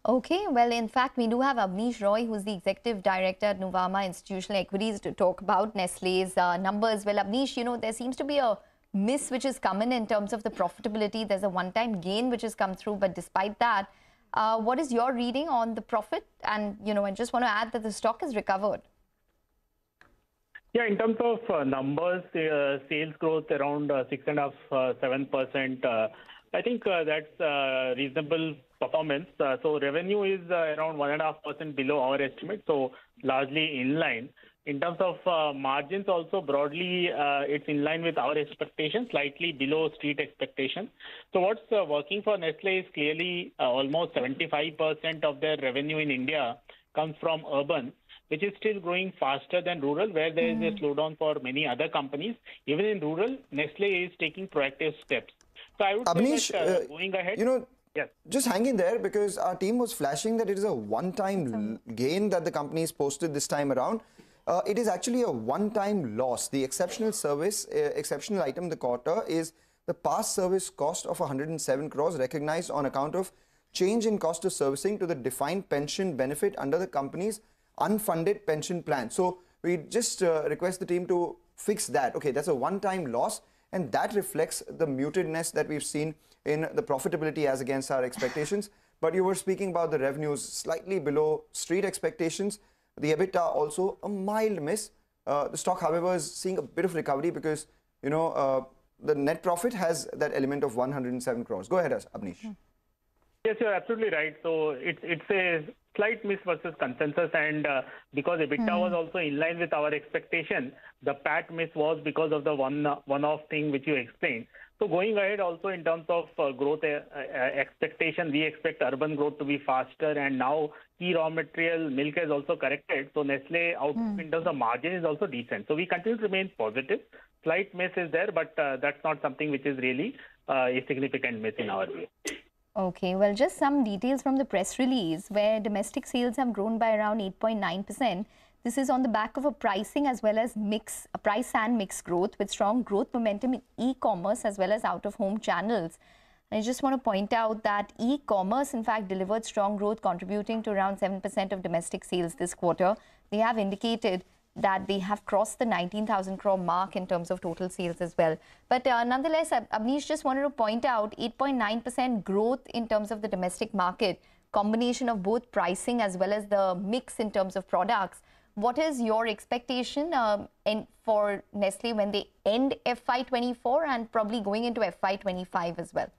Okay, well, in fact, we do have Abneesh Roy, who's the Executive Director at Nuvama Institutional Equities, to talk about Nestle's numbers. Well, Abneesh, there seems to be a miss which has come in terms of the profitability. There's a one-time gain which has come through, but despite that, what is your reading on the profit? And, I just want to add that the stock has recovered. Yeah, in terms of numbers, sales growth around 6.5%, 7%. I think that's reasonable performance. So revenue is around 1.5% below our estimate, so largely in line. In terms of margins, also broadly, it's in line with our expectations, slightly below street expectations. So what's working for Nestle is clearly almost 75% of their revenue in India comes from urban, which is still growing faster than rural, where there is a slowdown for many other companies. Even in rural, Nestle is taking proactive steps. So I would Abneesh, say that going ahead, yes. Just hang in there, because our team was flashing that it is a one-time gain that the company has posted this time around. It is actually a one-time loss. The exceptional item in the quarter is the past service cost of 107 crores recognized on account of change in cost of servicing to the defined pension benefit under the company's unfunded pension plan. So we just request the team to fix that. Okay, that's a one-time loss, and that reflects the mutedness that we've seen in the profitability as against our expectations. But you were speaking about the revenues slightly below street expectations. The EBITDA also a mild miss. The stock, however, is seeing a bit of recovery because, the net profit has that element of 107 crores. Go ahead, Abneesh. Yes, you're absolutely right. So it's a slight miss versus consensus, and because EBITDA was also in line with our expectation, the PAT miss was because of the one-off thing which you explained. So going ahead, also in terms of growth expectation, we expect urban growth to be faster, and now key raw material milk has also corrected. So Nestle output in terms of margin is also decent. So we continue to remain positive. Slight miss is there, but that's not something which is really a significant miss in our view. Okay, well, just some details from the press release where domestic sales have grown by around 8.9%. This is on the back of a pricing as well as price and mix growth with strong growth momentum in e-commerce as well as out-of-home channels. I just want to point out that e-commerce, in fact, delivered strong growth, contributing to around 7% of domestic sales this quarter. They have indicated that they have crossed the 19,000 crore mark in terms of total sales as well. But nonetheless, Abneesh, just wanted to point out 8.9% growth in terms of the domestic market, combination of both pricing as well as the mix in terms of products. What is your expectation for Nestle when they end FY24 and probably going into FY25 as well?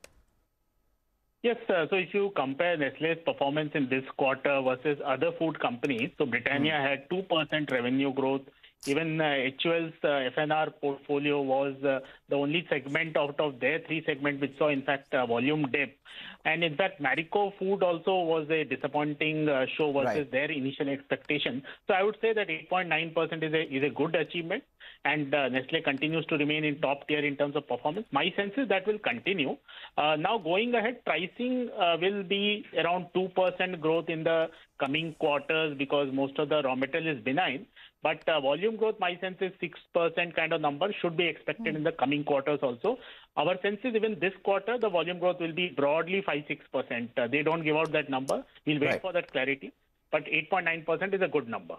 Yes, so if you compare Nestle's performance in this quarter versus other food companies, so Britannia had 2% revenue growth. Even HUL's FNR portfolio was the only segment out of their three segments which saw, in fact, volume dip. And in fact, Marico Food also was a disappointing show versus their initial expectation. So I would say that 8.9% is a good achievement, and Nestle continues to remain in top tier in terms of performance. My sense is that will continue. Now going ahead, pricing will be around 2% growth in the coming quarters because most of the raw material is benign. But volume growth, my sense is 6% kind of number should be expected in the coming quarters also. Our sense is even this quarter, the volume growth will be broadly 5-6%. They don't give out that number. We'll wait for that clarity. But 8.9% is a good number.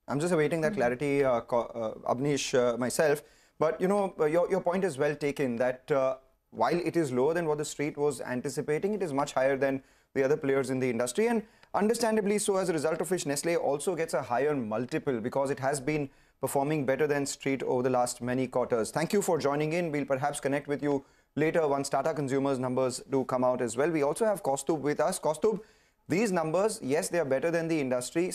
I'm just awaiting that clarity, Abneesh, myself. But, your point is well taken that while it is lower than what the street was anticipating, it is much higher than the other players in the industry. And understandably so, as a result of which Nestle also gets a higher multiple because it has been performing better than street over the last many quarters. Thank you for joining in. We'll perhaps connect with you later once Tata Consumers numbers do come out as well. We also have Kaustubh with us. Kaustubh, these numbers, yes, they are better than the industry.